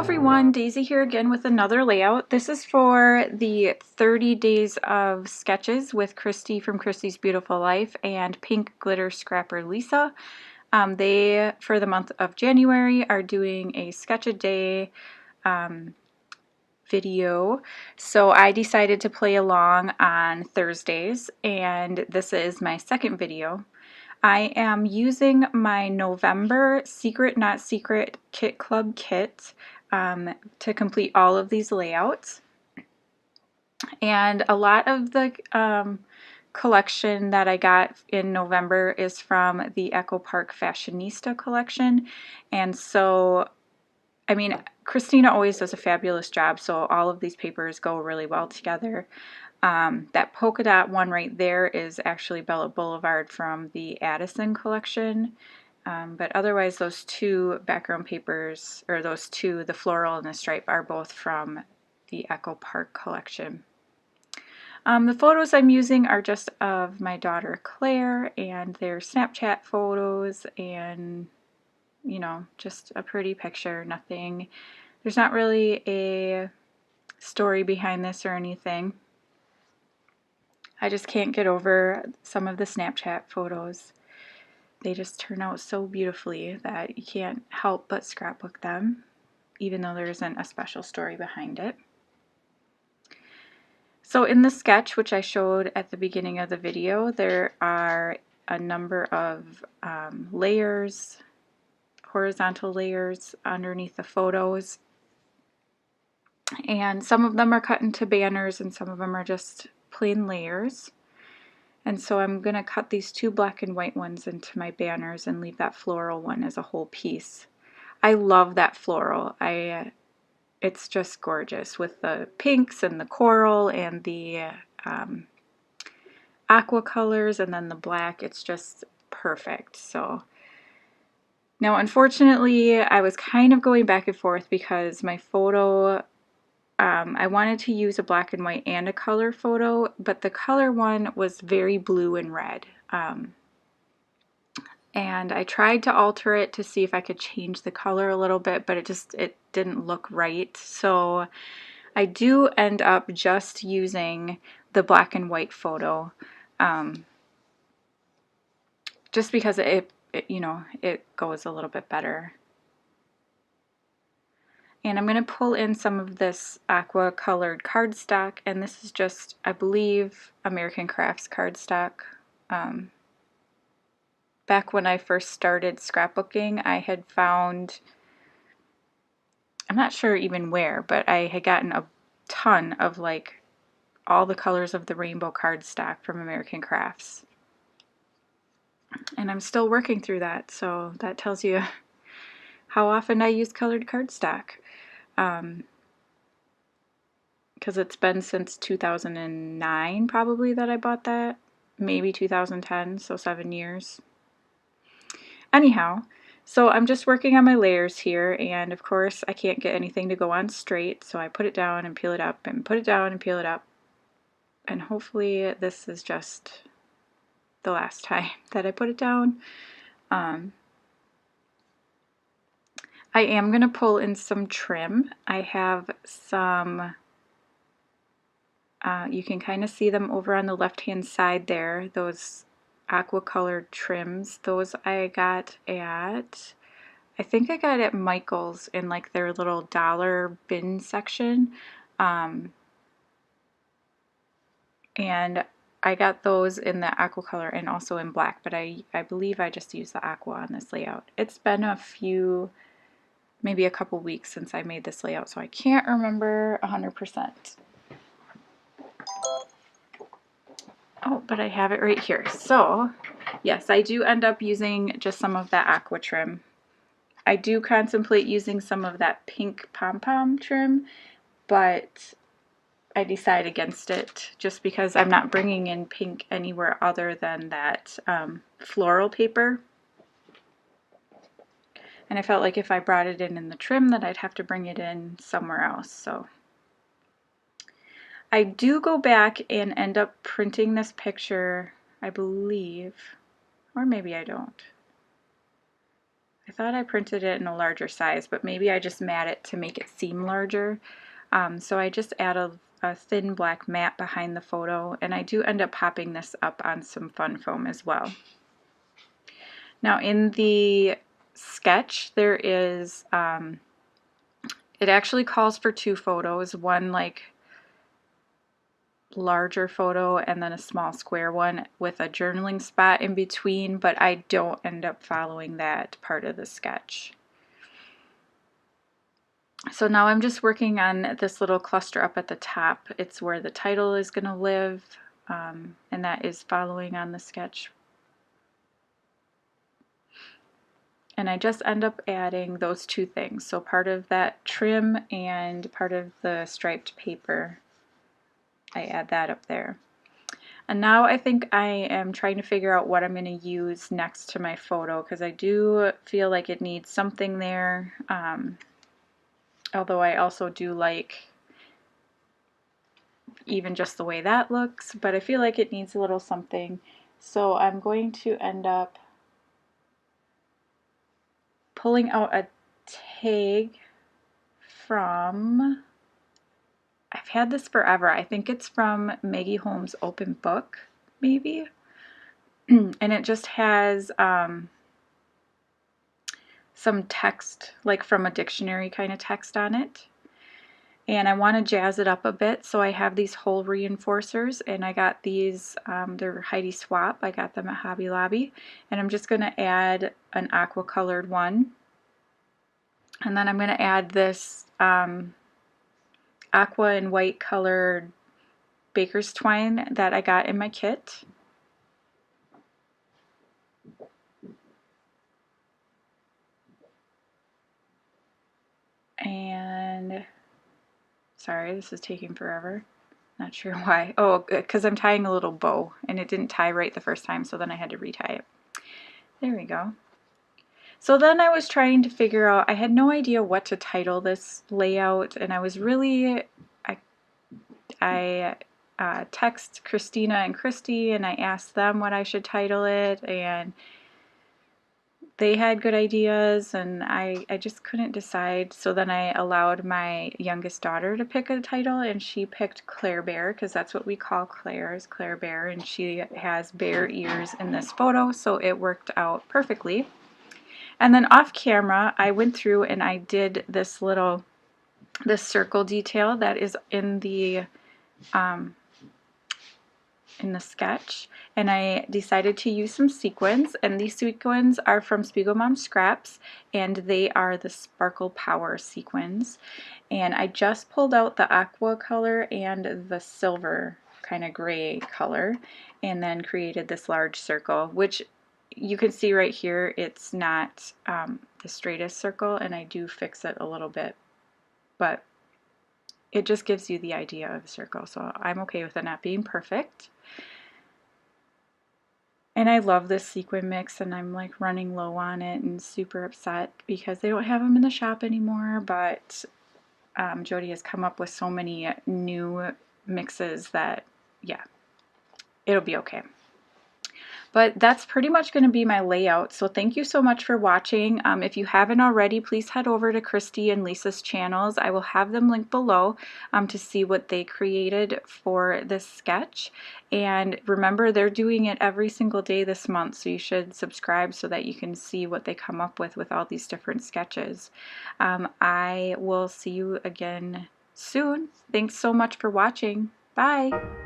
everyone, Daisy here again with another layout. This is for the 30 days of sketches with Christy from Christy's Beautiful Life and Pink Glitter Scrapper Lisa. They, for the month of January, are doing a sketch a day video. So I decided to play along on Thursdays, and this is my second video. I am using my November Secret Not Secret Kit Club kit to complete all of these layouts. And a lot of the collection that I got in November is from the Echo Park Fashionista collection. And so, I mean, Christina always does a fabulous job, so all of these papers go really well together. That polka dot one right there is actually Bella Boulevard from the Addison collection. But otherwise those two background papers, or those two, the floral and the stripe, are both from the Echo Park collection. The photos I'm using are just of my daughter Claire, and they're Snapchat photos, and you know, just a pretty picture, nothing. There's not really a story behind this or anything. I just can't get over some of the Snapchat photos. They just turn out so beautifully that you can't help but scrapbook them, even though there isn't a special story behind it. So in the sketch, which I showed at the beginning of the video, there are a number of layers, horizontal layers underneath the photos. And some of them are cut into banners and some of them are just plain layers. And so I'm going to cut these two black and white ones into my banners and leave that floral one as a whole piece. I love that floral. It's just gorgeous with the pinks and the coral and the aqua colors and then the black. It's just perfect. So now, unfortunately, I was kind of going back and forth because my photo, I wanted to use a black and white and a color photo, but the color one was very blue and red. And I tried to alter it to see if I could change the color a little bit, but it didn't look right. So I do end up just using the black and white photo, just because it you know, it goes a little bit better. And I'm going to pull in some of this aqua colored cardstock, and this is just, I believe, American Crafts cardstock. Back when I first started scrapbooking, I had found, I'm not sure even where, but I had gotten a ton of like all the colors of the rainbow cardstock from American Crafts. And I'm still working through that, so that tells you how often I use colored cardstock. Because it's been since 2009 probably that I bought that, maybe 2010, so 7 years. Anyhow, so I'm just working on my layers here, and of course I can't get anything to go on straight, so I put it down and peel it up and put it down and peel it up, and hopefully this is just the last time that I put it down. I am going to pull in some trim. I have some, you can kind of see them over on the left hand side there, those aqua colored trims. Those I got at, I think I got at Michael's in like their little dollar bin section. And I got those in the aqua color and also in black, but I believe I just used the aqua on this layout. It's been a few, maybe a couple weeks since I made this layout, so I can't remember 100%. Oh, but I have it right here. So, yes, I do end up using just some of that aqua trim. I do contemplate using some of that pink pom-pom trim, but I decide against it just because I'm not bringing in pink anywhere other than that floral paper. And I felt like if I brought it in the trim, that I'd have to bring it in somewhere else. So I do go back and end up printing this picture, I believe, or maybe I don't. I thought I printed it in a larger size, but maybe I just mat it to make it seem larger. So I just add a thin black mat behind the photo, and I do end up popping this up on some fun foam as well. Now in the sketch there is, it actually calls for 2 photos, one like larger photo and then a small square one with a journaling spot in between, but I don't end up following that part of the sketch. So now I'm just working on this little cluster up at the top. It's where the title is going to live, and that is following on the sketch. And I just end up adding those 2 things. So part of that trim and part of the striped paper, I add that up there. And now I think I am trying to figure out what I'm going to use next to my photo, because I do feel like it needs something there. Although I also do like even just the way that looks, but I feel like it needs a little something. So I'm going to end up pulling out a tag from, I've had this forever, I think it's from Maggie Holmes' Open Book, maybe? And it just has some text, like from a dictionary kind of text on it. And I want to jazz it up a bit, so I have these hole reinforcers, and I got these, they're Heidi Swap, I got them at Hobby Lobby, and I'm just going to add an aqua colored one, and then I'm going to add this aqua and white colored baker's twine that I got in my kit. And sorry, this is taking forever. Not sure why. Oh, because I'm tying a little bow and it didn't tie right the first time, so then I had to retie it. There we go. So then I was trying to figure out, I had no idea what to title this layout, and I was really, I text Christina and Christy and I asked them what I should title it, and they had good ideas, and I just couldn't decide. So then I allowed my youngest daughter to pick a title, and she picked Claire Bear, because that's what we call Claire, is Claire Bear, and she has bear ears in this photo, so it worked out perfectly. And then off camera I went through and I did this circle detail that is in the sketch, and I decided to use some sequins, and these sequins are from Spiegel Mom Scraps, and they are the Sparkle Power sequins. And I just pulled out the aqua color and the silver kind of gray color, and then created this large circle, which you can see right here, it's not the straightest circle, and I do fix it a little bit, but it just gives you the idea of a circle, so I'm okay with it not being perfect. And I love this sequin mix, and I'm like running low on it and super upset because they don't have them in the shop anymore, but Jody has come up with so many new mixes that, yeah, it'll be okay. But that's pretty much going to be my layout. So thank you so much for watching. If you haven't already, please head over to Christy and Lisa's channels. I will have them linked below to see what they created for this sketch. And remember, they're doing it every single day this month, so you should subscribe so that you can see what they come up with all these different sketches. I will see you again soon. Thanks so much for watching. Bye!